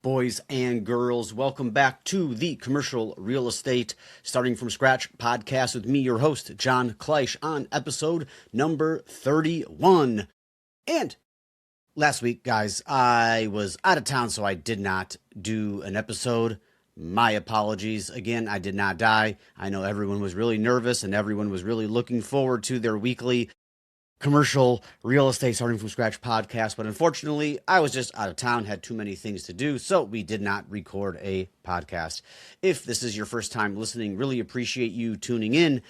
Boys and girls, welcome back to the Commercial Real Estate Starting From Scratch podcast with me, your host, John Kleisch, on episode number 31. And last week, guys, I was out of town, so I did not do an episode. My apologies. Again, I did not die. I know everyone was really nervous and everyone was really looking forward to their weekly Commercial Real Estate Starting From Scratch podcast, but unfortunately, I was just out of town, had too many things to do, so we did not record a podcast. If this is your first time listening, really appreciate you tuning in.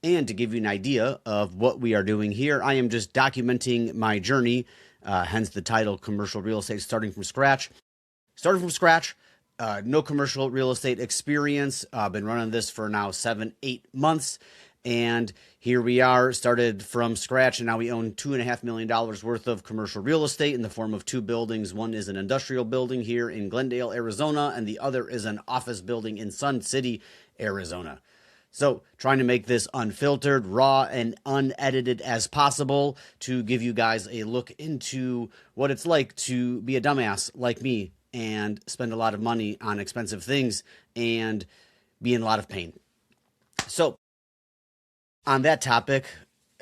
And to give you an idea of what we are doing here, I am just documenting my journey, hence the title, Commercial Real Estate Starting From Scratch. Starting from scratch, no commercial real estate experience. I've been running this for now 7-8 months. And here we are, started from scratch, and now we own $2.5 million worth of commercial real estate in the form of two buildings. One is an industrial building here in Glendale, Arizona, and the other is an office building in Sun City, Arizona. So trying to make this unfiltered, raw, and unedited as possible to give you guys a look into what it's like to be a dumbass like me and spend a lot of money on expensive things and be in a lot of pain. So on that topic,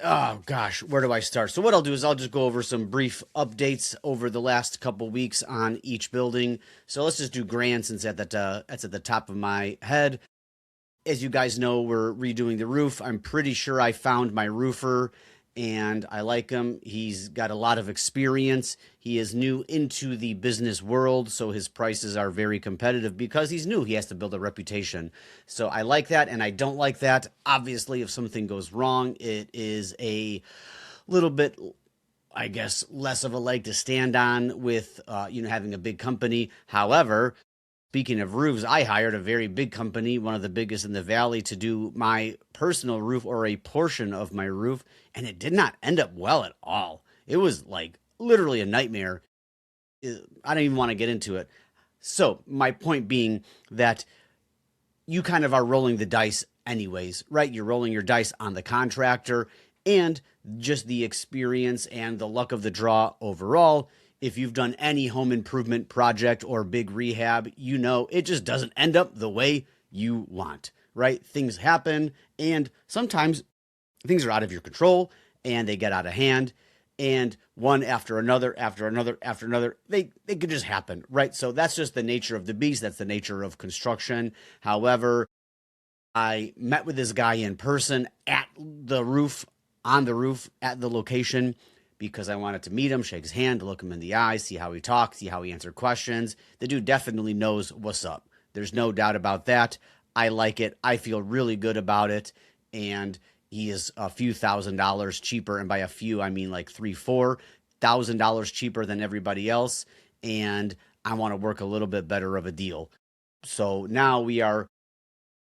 oh gosh, where do I start? So what I'll do is I'll just go over some brief updates over the last couple weeks on each building. So let's just do grand since that's at the top of my head. As you guys know, we're redoing the roof. I'm pretty sure I found my roofer and I like him. He's got a lot of experience. He is new into the business world, so his prices are very competitive because he's new. He has to build a reputation. So I like that, and I don't like that. Obviously, if something goes wrong, it is a little bit, I guess, less of a leg to stand on with, having a big company. However, speaking of roofs, I hired a very big company, one of the biggest in the valley, to do my personal roof or a portion of my roof, and it did not end up well at all. It was like literally a nightmare. I don't even want to get into it. So my point being that you kind of are rolling the dice anyways, right? You're rolling your dice on the contractor and just the experience and the luck of the draw overall. If you've done any home improvement project or big rehab, you know it just doesn't end up the way you want, right? Things happen, and sometimes things are out of your control, and they get out of hand, and one after another, they could just happen, right? So that's just the nature of the beast. That's the nature of construction. However, I met with this guy in person at the roof, on the roof, at the location, because I wanted to meet him, shake his hand, look him in the eye, see how he talks, see how he answered questions. The dude definitely knows what's up. There's no doubt about that. I like it. I feel really good about it. And he is a few $1,000s cheaper. And by a few, I mean like $3,000-$4,000 cheaper than everybody else. And I want to work a little bit better of a deal. So now we are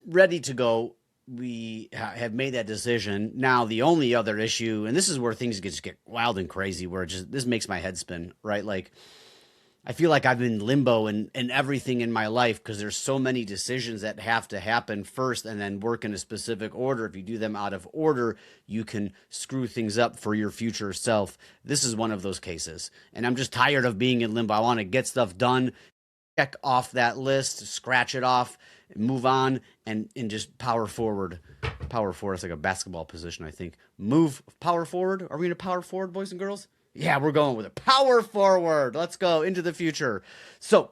ready to go. We have made that decision. Now, the only other issue, and this is where things just get wild and crazy, where this makes my head spin, right? Like, I feel like I'm in limbo in everything in my life because there's so many decisions that have to happen first and then work in a specific order. If you do them out of order, you can screw things up for your future self. This is one of those cases. And I'm just tired of being in limbo. I want to get stuff done, check off that list, scratch it off, move on, and just power forward. Power forward. It's like a basketball position, I think. Move, power forward. Are we going to power forward, boys and girls? Yeah, we're going with it. Power forward. Let's go into the future. So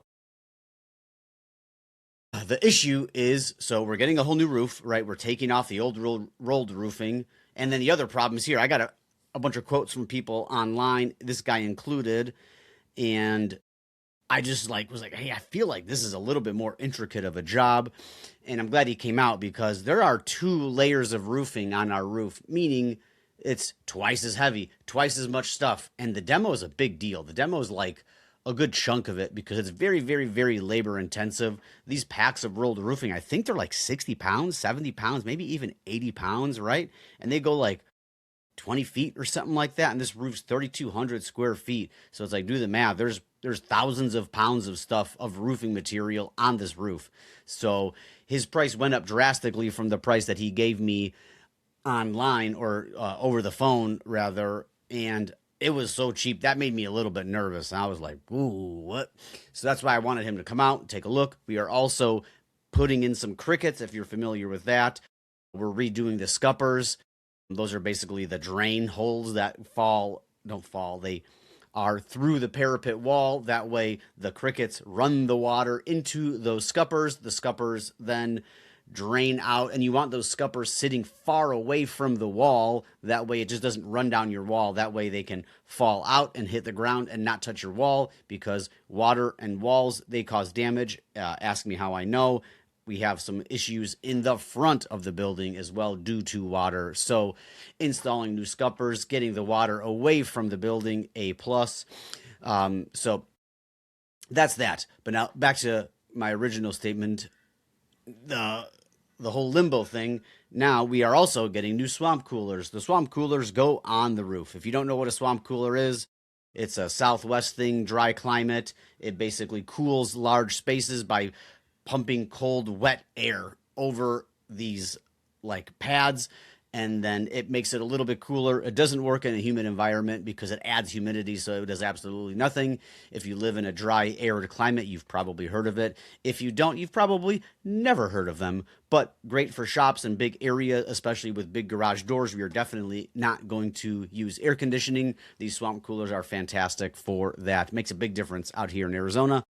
the issue is, so we're getting a whole new roof, right? We're taking off the old rolled roofing. And then the other problem is here. I got a bunch of quotes from people online, this guy included, and I just was like, hey, I feel like this is a little bit more intricate of a job. And I'm glad he came out because there are 2 layers of roofing on our roof, meaning it's twice as heavy, twice as much stuff. And the demo is a big deal. The demo is like a good chunk of it because it's very, very, very labor intensive. These packs of rolled roofing, I think they're like 60 pounds, 70 pounds, maybe even 80 pounds, right? And they go like 20 feet or something like that. And this roof's 3,200 square feet. So it's like, do the math. There's thousands of pounds of stuff, of roofing material on this roof. So his price went up drastically from the price that he gave me online or over the phone rather. And it was so cheap. That made me a little bit nervous. I was like, ooh, what? So that's why I wanted him to come out and take a look. We are also putting in some crickets, if you're familiar with that. We're redoing the scuppers. Those are basically the drain holes that don't fall. They are through the parapet wall. That way the crickets run the water into those scuppers. The scuppers then drain out, and you want those scuppers sitting far away from the wall. That way it just doesn't run down your wall. That way they can fall out and hit the ground and not touch your wall, because water and walls, they cause damage. Ask me how I know. We have some issues in the front of the building as well due to water. So installing new scuppers, getting the water away from the building, A plus. So that's that. But now back to my original statement, the whole limbo thing. Now we are also getting new swamp coolers. The swamp coolers go on the roof. If you don't know what a swamp cooler is, it's a Southwest thing, dry climate. It basically cools large spaces by pumping cold, wet air over these like pads, and then it makes it a little bit cooler. It doesn't work in a humid environment because it adds humidity, so it does absolutely nothing. If you live in a dry, arid climate, you've probably heard of it. If you don't, you've probably never heard of them, but great for shops and big area, especially with big garage doors. We are definitely not going to use air conditioning. These swamp coolers are fantastic for that. Makes a big difference out here in Arizona.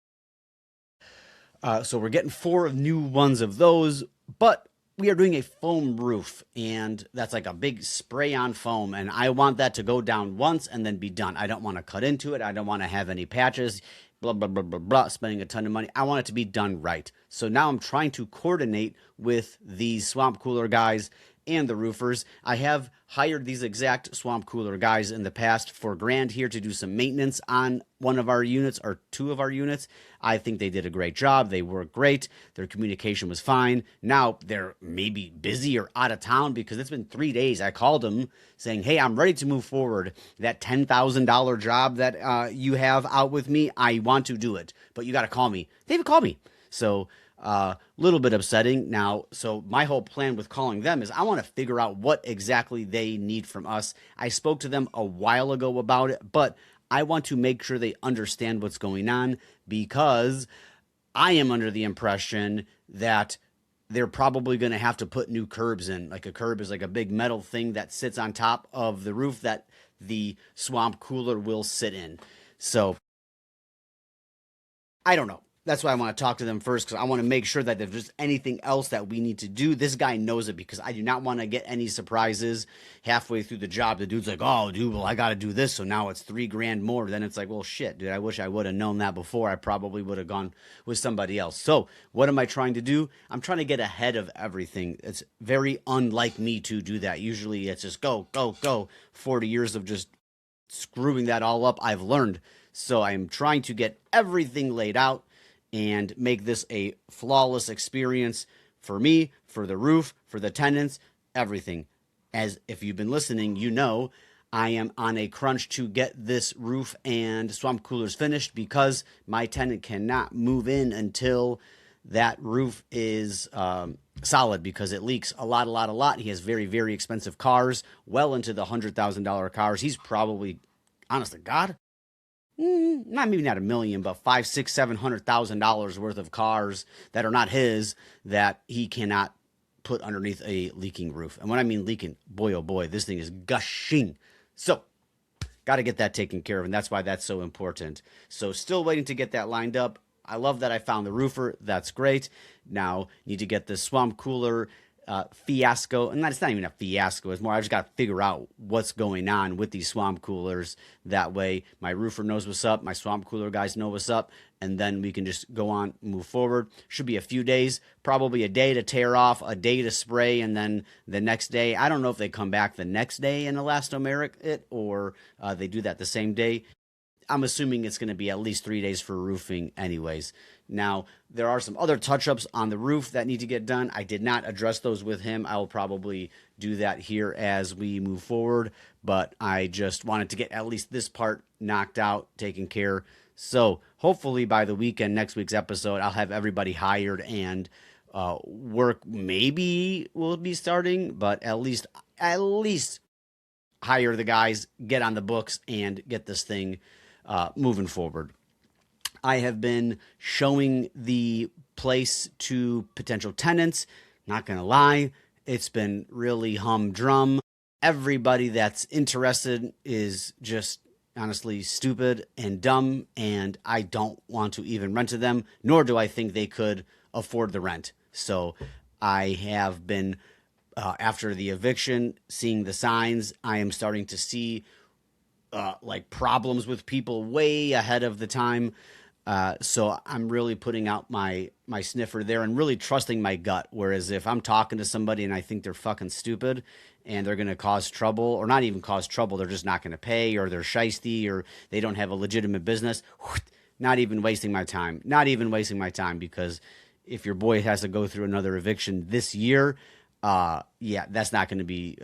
So we're getting 4 new ones of those, but we are doing a foam roof, and that's like a big spray on foam, and I want that to go down once and then be done. I don't want to cut into it. I don't want to have any patches, blah, blah, blah, blah, blah, spending a ton of money. I want it to be done right. So now I'm trying to coordinate with these swamp cooler guys and the roofers. I have hired these exact swamp cooler guys in the past for $1,000 here to do some maintenance on one of our units or 2 of our units. I think they did a great job. They worked great. Their communication was fine. Now they're maybe busy or out of town because it's been 3 days. I called them saying, hey, I'm ready to move forward. That $10,000 job that you have out with me, I want to do it, but you got to call me. They haven't called me. So little bit upsetting. Now, so my whole plan with calling them is I want to figure out what exactly they need from us. I spoke to them a while ago about it, but I want to make sure they understand what's going on, because I am under the impression that they're probably going to have to put new curbs in. Like a curb is like a big metal thing that sits on top of the roof that the swamp cooler will sit in. So I don't know. That's why I want to talk to them first, because I want to make sure that if there's anything else that we need to do, this guy knows it, because I do not want to get any surprises halfway through the job. The dude's like, oh, dude, well, I got to do this, so now it's $3,000 more. Then it's like, well, shit, dude, I wish I would have known that before. I probably would have gone with somebody else. So what am I trying to do? I'm trying to get ahead of everything. It's very unlike me to do that. Usually it's just go, go, go. 40 years of just screwing that all up, I've learned. So I'm trying to get everything laid out and make this a flawless experience for me, for the roof, for the tenants, everything. As if you've been listening, you know I am on a crunch to get this roof and swamp coolers finished, because my tenant cannot move in until that roof is solid, because it leaks a lot. He has very, very expensive cars, well into the $100,000 cars. He's probably, honest to God, maybe not $1 million, but $500,000, $600,000, $700,000 worth of cars that are not his, that he cannot put underneath a leaking roof. And when I mean leaking, boy, oh boy, this thing is gushing. So got to get that taken care of, and that's why that's so important. So still waiting to get that lined up. I love that I found the roofer. That's great. Now need to get the swamp cooler fiasco, and it's not even a fiasco. It's more I just got to figure out what's going on with these swamp coolers. That way my roofer knows what's up, my swamp cooler guys know what's up, and then we can just go on, move forward. Should be a few days, probably a day to tear off, a day to spray, and then the next day. I don't know if they come back the next day and elastomeric it, or they do that the same day. I'm assuming it's going to be at least 3 days for roofing anyways. Now, there are some other touch-ups on the roof that need to get done. I did not address those with him. I will probably do that here as we move forward, but I just wanted to get at least this part knocked out, taken care. So hopefully by the weekend, next week's episode, I'll have everybody hired, and work maybe will be starting, but at least hire the guys, get on the books, and get this thing moving forward. I have been showing the place to potential tenants. Not going to lie, it's been really humdrum. Everybody that's interested is just honestly stupid and dumb, and I don't want to even rent to them, nor do I think they could afford the rent. So I have been, after the eviction, seeing the signs. I am starting to see like problems with people way ahead of the time. So I'm really putting out my sniffer there and really trusting my gut. Whereas if I'm talking to somebody and I think they're fucking stupid and they're going to cause trouble, or not even cause trouble, they're just not going to pay, or they're shisty, or they don't have a legitimate business, not even wasting my time. Not even wasting my time, because if your boy has to go through another eviction this year, yeah, that's not going to be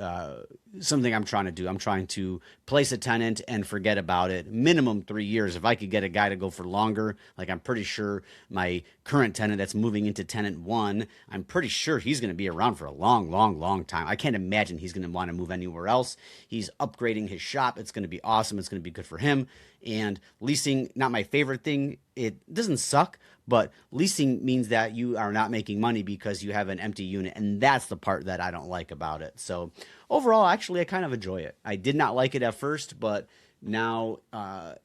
something I'm trying to do. I'm trying to place a tenant and forget about it. Minimum 3 years. If I could get a guy to go for longer, like I'm pretty sure my current tenant that's moving into tenant one, I'm pretty sure he's going to be around for a long, long, long time. I can't imagine he's going to want to move anywhere else. He's upgrading his shop. It's going to be awesome. It's going to be good for him. And leasing, not my favorite thing. It doesn't suck, but leasing means that you are not making money because you have an empty unit, and that's the part that I don't like about it. So overall, actually, I kind of enjoy it. I did not like it at first, but now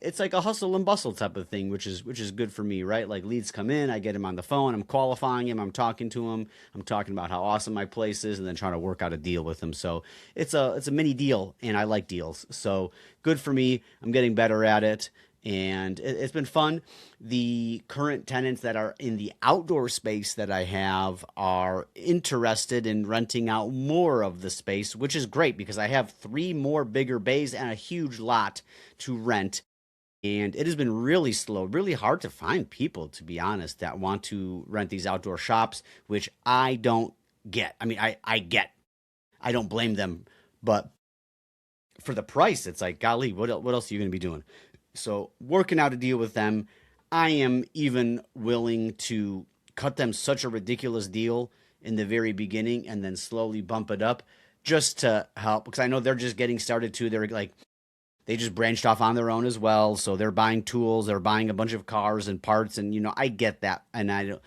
it's like a hustle and bustle type of thing, which is good for me, right? Like leads come in, I get him on the phone, I'm qualifying him, I'm talking to him, I'm talking about how awesome my place is, and then trying to work out a deal with him. So it's a mini deal, and I like deals. So good for me. I'm getting better at it. And it's been fun. The current tenants that are in the outdoor space that I have are interested in renting out more of the space, which is great because I have 3 more bigger bays and a huge lot to rent. And it has been really slow, really hard to find people, to be honest, that want to rent these outdoor shops, which I don't get. I mean, I get. I don't blame them. But for the price, it's like, golly, what else are you going to be doing? So working out a deal with them, I am even willing to cut them such a ridiculous deal in the very beginning and then slowly bump it up just to help, because I know they're just getting started too. They're like, they just branched off on their own as well. So they're buying tools, they're buying a bunch of cars and parts, and I get that. And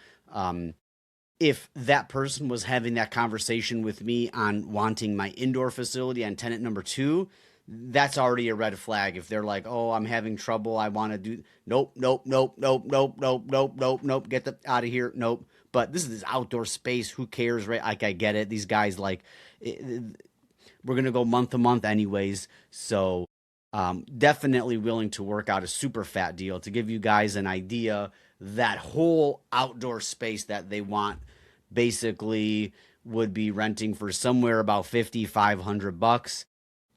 if that person was having that conversation with me on wanting my indoor facility on tenant number 2, that's already a red flag. If they're like, oh, I'm having trouble, I want to do, nope, nope, nope, nope, nope, nope, nope, nope, nope, get out of here, nope. But this is this outdoor space, who cares, right? Like, I get it. These guys, like, we're going to go month to month anyways. So definitely willing to work out a super fat deal to give you guys an idea. That whole outdoor space that they want basically would be renting for somewhere about $5,500.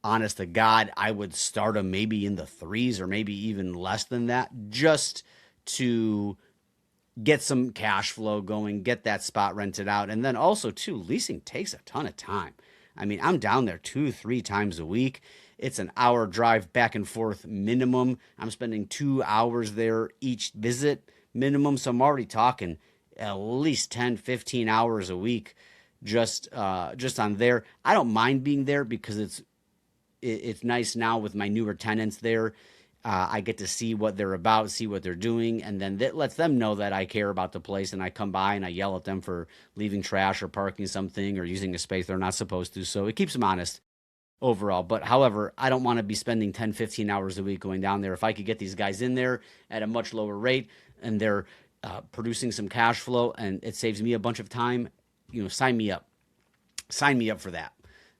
Honest to God, I would start them maybe in the 3s or maybe even less than that, just to get some cash flow going, get that spot rented out. And then also, too, leasing takes a ton of time. I mean, I'm down there 2-3 times a week. It's an hour drive back and forth minimum. I'm spending 2 hours there each visit minimum. So I'm already talking at least 10-15 hours a week just on there. I don't mind being there because it's nice now with my newer tenants there. I get to see what they're about, see what they're doing, and then that lets them know that I care about the place, and I come by and I yell at them for leaving trash or parking something or using a space they're not supposed to. So it keeps them honest overall. But however, I don't want to be spending 10-15 hours a week going down there. If I could get these guys in there at a much lower rate and they're producing some cash flow and it saves me a bunch of time, sign me up. Sign me up for that.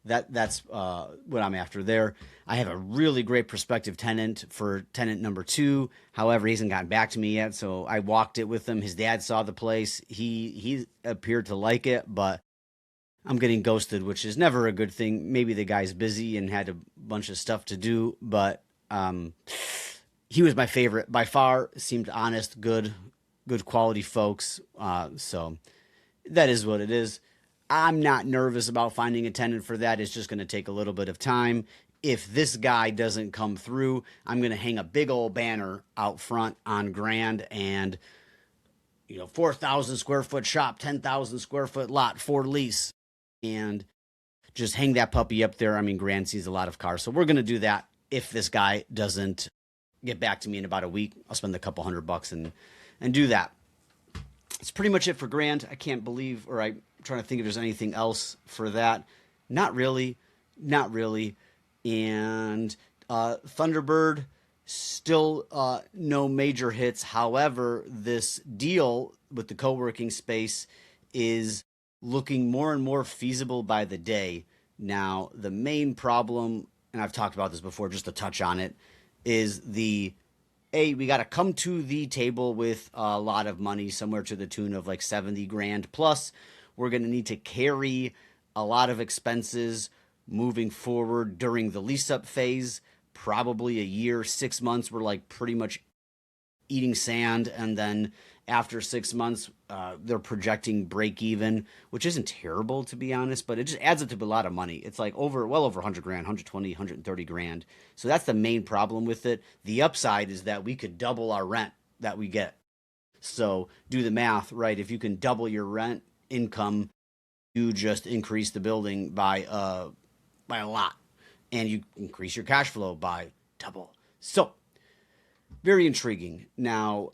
That's what I'm after there. I have a really great prospective tenant for tenant number 2. However, he hasn't gotten back to me yet, so I walked it with him. His dad saw the place. He appeared to like it, but I'm getting ghosted, which is never a good thing. Maybe the guy's busy and had a bunch of stuff to do, but he was my favorite by far. Seemed honest, good quality folks. So that is what it is. I'm not nervous about finding a tenant for that. It's just going to take a little bit of time. If this guy doesn't come through, I'm going to hang a big old banner out front on Grand and 4,000 square foot shop, 10,000 square foot lot for lease. And just hang that puppy up there. I mean, Grand sees a lot of cars. So we're going to do that if this guy doesn't get back to me in about a week. I'll spend a couple $100 and do that. It's pretty much it for Grand. I can't believe, or I'm trying to think if there's anything else for that. Not really. And Thunderbird, still no major hits. However, this deal with the co-working space is looking more and more feasible by the day. Now, the main problem, and I've talked about this before, just to touch on it, is we got to come to the table with a lot of money, somewhere to the tune of like 70 grand. Plus, we're going to need to carry a lot of expenses moving forward during the lease-up phase. Probably a year, 6 months, we're like pretty much eating sand. And then after 6 months, they're projecting break even, which isn't terrible, to be honest, but it just adds up to a lot of money. It's like well over 100 grand, 120, 130 grand. So that's the main problem with it. The upside is that we could double our rent that we get. So do the math, right? If you can double your rent income, you just increase the building by a lot, and you increase your cash flow by double. So very intriguing. Now,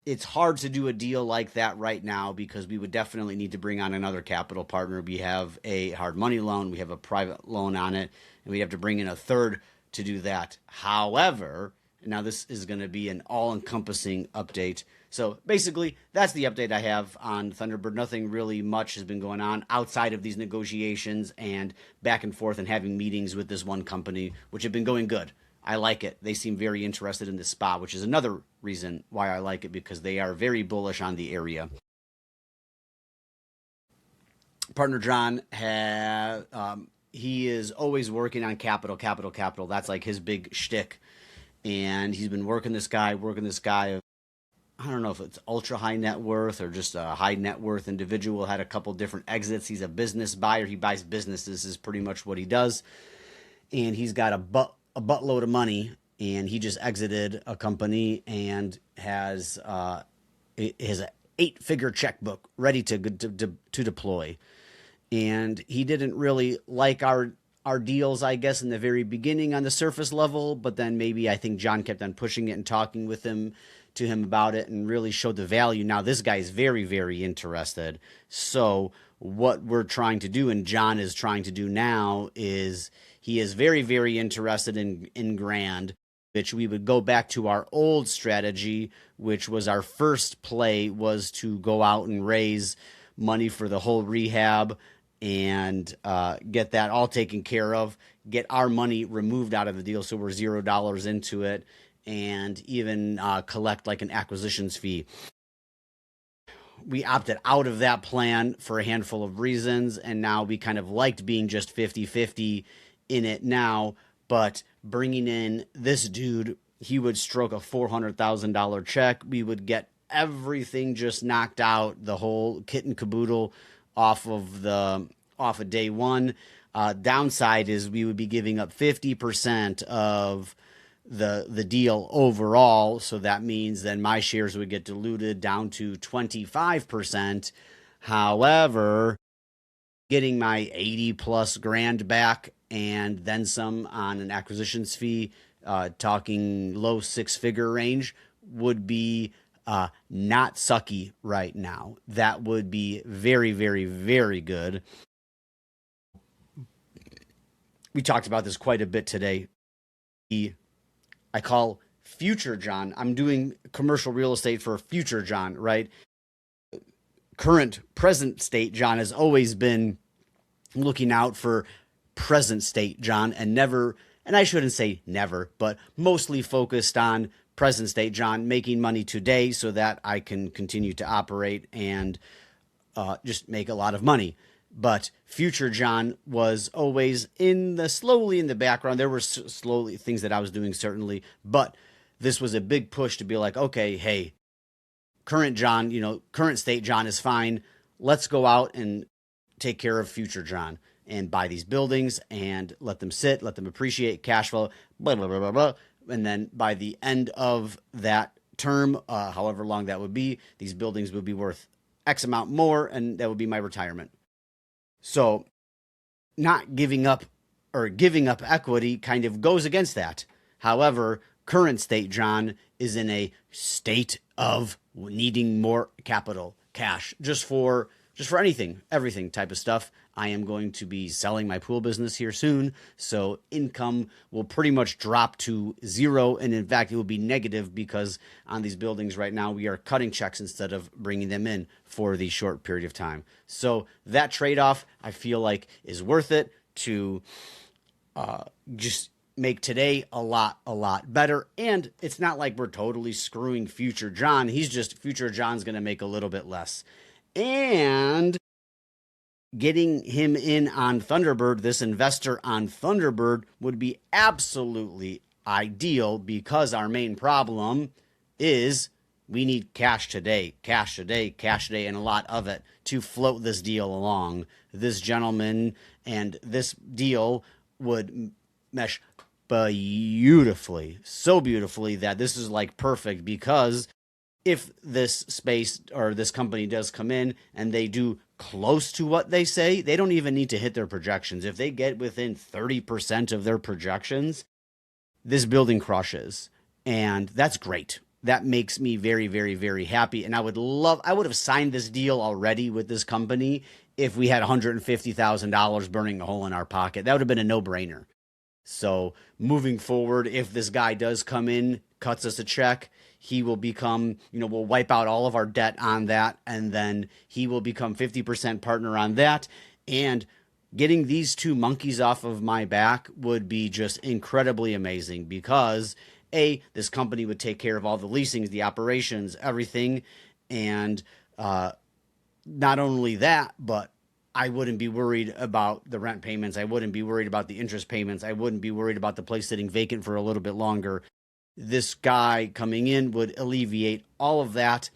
it's hard to do a deal like that right now because we would definitely need to bring on another capital partner. We have a hard money loan, we have a private loan on it, and we have to bring in a third to do that. However, now this is going to be an all-encompassing update. So basically, that's the update I have on Thunderbird. Nothing really much has been going on outside of these negotiations and back and forth and having meetings with this one company, which have been going good. I like it. They seem very interested in this spot, which is another reason why I like it, because they are very bullish on the area. Partner John he is always working on capital. That's like his big shtick. And he's been working this guy. I don't know if it's ultra high net worth or just a high net worth individual. Had a couple different exits. He's a business buyer. He buys businesses is pretty much what he does. And he's got a buttload of money, and he just exited a company and has an 8-figure checkbook ready to deploy. And he didn't really like our deals, I guess, in the very beginning on the surface level, but then maybe I think John kept on pushing it and talking with him about it and really showed the value. Now this guy is very, very interested. So what we're trying to do, and John is trying to do now, is he is very, very interested in Grand, which we would go back to our old strategy, which was our first play was to go out and raise money for the whole rehab and get that all taken care of, get our money removed out of the deal so we're $0 into it, and even collect like an acquisitions fee. We opted out of that plan for a handful of reasons, and now we kind of liked being just 50-50 in it now, but bringing in this dude, he would stroke a $400,000 check. We would get everything just knocked out, the whole kit and caboodle off of day one. Downside is we would be giving up 50% of the deal overall, so that means then my shares would get diluted down to 25%. However, getting my 80 plus grand back and then some on an acquisitions fee, talking low 6-figure range, would be not sucky right now. That would be very, very, very good. We talked about this quite a bit today. I call future John. I'm doing commercial real estate for future John, right? Present state John has always been looking out for present state John, and I shouldn't say never, but mostly focused on present state John, making money today so that I can continue to operate and just make a lot of money. But future John was always slowly in the background. There were slowly things that I was doing, certainly, but this was a big push to be like, okay, hey, current John, current state John is fine. Let's go out and take care of future John and buy these buildings and let them sit, let them appreciate, cash flow, blah, blah, blah, blah, blah. And then by the end of that term, however long that would be, these buildings would be worth X amount more, and that would be my retirement. So not giving up or giving up equity kind of goes against that. However, current state, John, is in a state of needing more capital, cash, just for anything, everything type of stuff. I am going to be selling my pool business here soon, so income will pretty much drop to zero, and in fact, it will be negative because on these buildings right now, we are cutting checks instead of bringing them in for the short period of time. So that trade-off, I feel like, is worth it to just make today a lot better. And it's not like we're totally screwing future John. Future John's going to make a little bit less. And getting him in on Thunderbird, this investor on Thunderbird, would be absolutely ideal because our main problem is we need cash today, and a lot of it to float this deal along. This gentleman and this deal would mesh beautifully, so beautifully that this is like perfect, because if this space or this company does come in and they do close to what they say, they don't even need to hit their projections. If they get within 30% of their projections, this building crushes. And that's great. That makes me very, very, very happy. And I would have signed this deal already with this company if we had $150,000 burning a hole in our pocket. That would have been a no-brainer. So moving forward, if this guy does come in, cuts us a check, he will become, we'll wipe out all of our debt on that, and then he will become 50% partner on that. And getting these two monkeys off of my back would be just incredibly amazing because, A, this company would take care of all the leasings, the operations, everything. And not only that, but I wouldn't be worried about the rent payments. I wouldn't be worried about the interest payments. I wouldn't be worried about the place sitting vacant for a little bit longer. This guy coming in would alleviate all of that.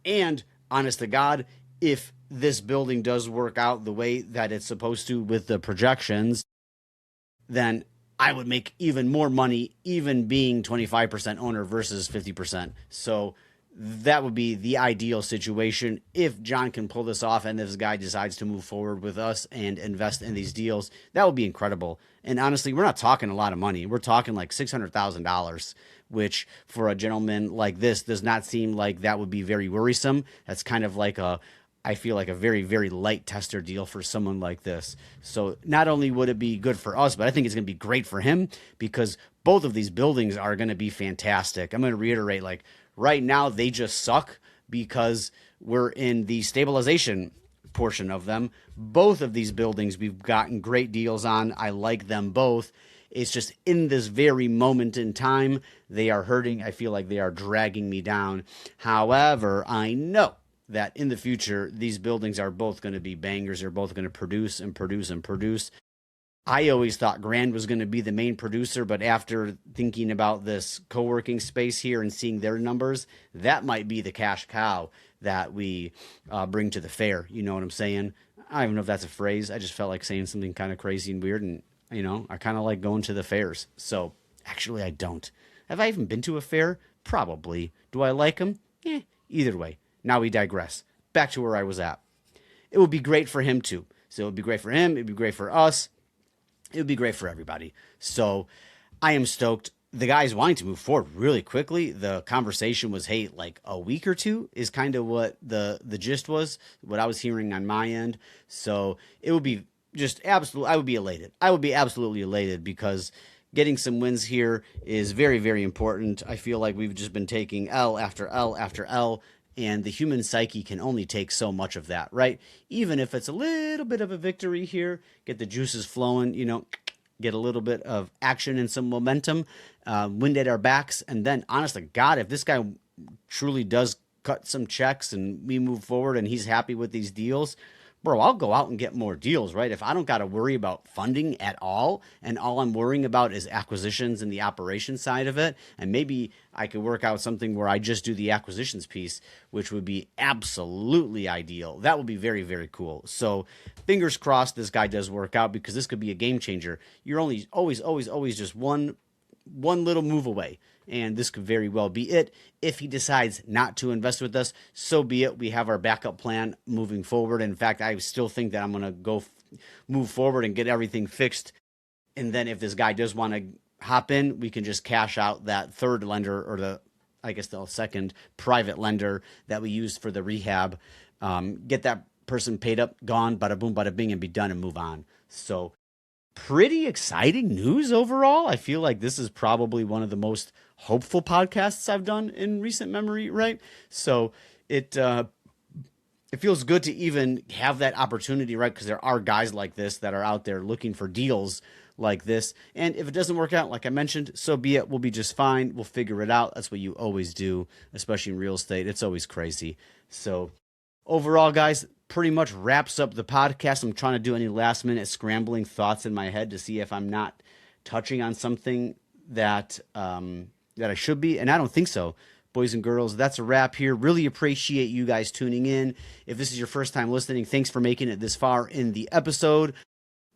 And honest to God, if this building does work out the way that it's supposed to with the projections, then I would make even more money, even being 25% owner versus 50%. So that would be the ideal situation. If John can pull this off and this guy decides to move forward with us and invest in these deals, that would be incredible. And honestly, we're not talking a lot of money. We're talking like $600,000, which for a gentleman like this does not seem like that would be very worrisome. That's kind of like I feel like a very, very light tester deal for someone like this. So not only would it be good for us, but I think it's going to be great for him because both of these buildings are going to be fantastic. I'm going to reiterate, like, right now, they just suck because we're in the stabilization portion of them. Both of these buildings we've gotten great deals on. I like them both. It's just in this very moment in time, they are hurting. I feel like they are dragging me down. However, I know that in the future, these buildings are both going to be bangers. They're both going to produce and produce and produce. I always thought Grand was going to be the main producer, but after thinking about this co-working space here and seeing their numbers, that might be the cash cow that we bring to the fair. You know what I'm saying? I don't even know if that's a phrase. I just felt like saying something kind of crazy and weird, and, I kind of like going to the fairs. So, actually, I don't. Have I even been to a fair? Probably. Do I like them? Either way. Now we digress. Back to where I was at. It would be great for him, too. So it would be great for him. It would be great for us. It would be great for everybody. So I am stoked. The guy's wanting to move forward really quickly. The conversation was, hey, like a week or two is kind of what the gist was, what I was hearing on my end. So it would be just absolutely, I would be elated. I would be absolutely elated because getting some wins here is very, very important. I feel like we've just been taking L after L after L, and the human psyche can only take so much of that, right? Even if it's a little bit of a victory here, get the juices flowing, get a little bit of action and some momentum, wind at our backs. And then, honest to God, if this guy truly does cut some checks and we move forward and he's happy with these deals, bro, I'll go out and get more deals, right? If I don't got to worry about funding at all, and all I'm worrying about is acquisitions and the operation side of it, and maybe I could work out something where I just do the acquisitions piece, which would be absolutely ideal. That would be very, very cool. So fingers crossed this guy does work out because this could be a game changer. You're always just one little move away. And this could very well be it. If he decides not to invest with us, so be it. We have our backup plan moving forward. In fact, I still think that I'm going to go move forward and get everything fixed. And then if this guy does want to hop in, we can just cash out that third lender, or the second private lender that we used for the rehab. Get that person paid up, gone, bada boom, bada bing, and be done and move on. So pretty exciting news overall. I feel like this is probably one of the most hopeful podcasts I've done in recent memory, right? So it feels good to even have that opportunity, right? Because there are guys like this that are out there looking for deals like this. And if it doesn't work out, like I mentioned, so be it. We'll be just fine. We'll figure it out. That's what you always do, especially in real estate. It's always crazy. So overall, guys, pretty much wraps up the podcast. I'm trying to do any last minute scrambling thoughts in my head to see if I'm not touching on something that I should be, and I don't think so. Boys and girls, that's a wrap here. Really appreciate you guys tuning in. If this is your first time listening, thanks for making it this far in the episode.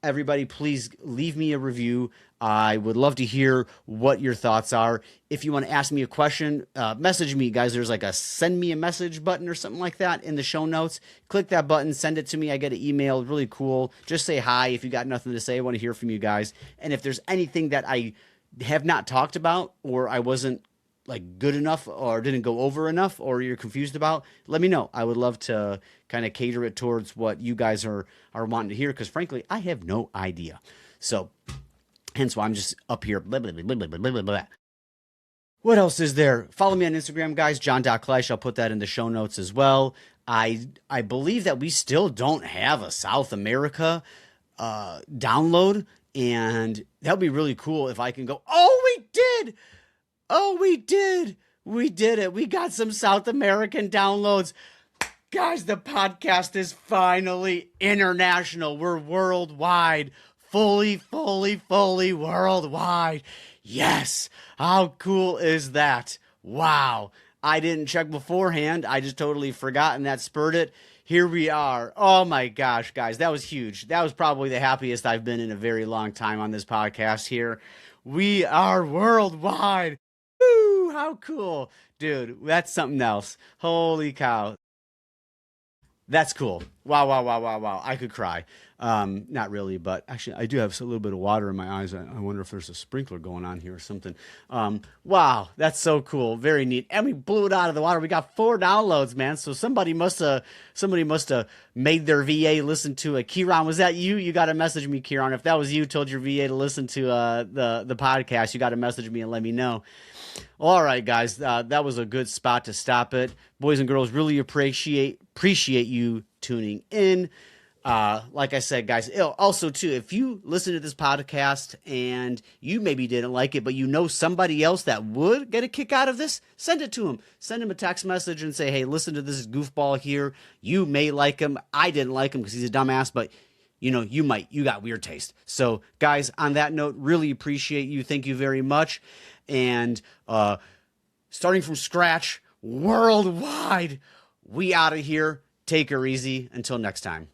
Everybody, please leave me a review. I would love to hear what your thoughts are. If you want to ask me a question, message me, guys. There's like a send me a message button or something like that in the show notes. Click that button, send it to me. I get an email. Really cool. Just say hi if you got nothing to say. I want to hear from you guys. And if there's anything that I have not talked about, or I wasn't like good enough, or didn't go over enough, or you're confused about, let me know. I would love to kind of cater it towards what you guys are wanting to hear, because frankly, I have no idea. So hence why I'm just up here. Blah, blah, blah, blah, blah, blah, blah. What else is there? Follow me on Instagram, guys, john.kleisch. I'll put that in the show notes as well. I believe that we still don't have a South America download, and that would be really cool if I can go, oh, we did! Oh, we did. We did it. We got some South American downloads. Guys, the podcast is finally international. We're worldwide. Fully worldwide. Yes. How cool is that? Wow. I didn't check beforehand. I just totally forgot, and that spurred it. Here we are. Oh my gosh, guys. That was huge. That was probably the happiest I've been in a very long time on this podcast here. We are worldwide. Woo, how cool. Dude, that's something else. Holy cow. That's cool. Wow. I could cry. Not really, but actually I do have a little bit of water in my eyes. I wonder if there's a sprinkler going on here or something. Wow, that's so cool. Very neat. And we blew it out of the water. We got 4 downloads, man. So somebody must have made their VA listen to a Kieran. Was that you? You got to message me, Kieran. If that was you, told your VA to listen to the podcast, you got to message me and let me know. All right, guys, that was a good spot to stop it. Boys and girls, really appreciate you tuning in. Like I said, guys, also too, if you listen to this podcast and you maybe didn't like it, but you know somebody else that would get a kick out of this, send it to him. Send him a text message and say, hey, listen to this goofball here. You may like him. I didn't like him because he's a dumbass, but you might. You got weird taste. So, guys, on that note, really appreciate you. Thank you very much. And starting from scratch, worldwide, we out of here. Take her easy. Until next time.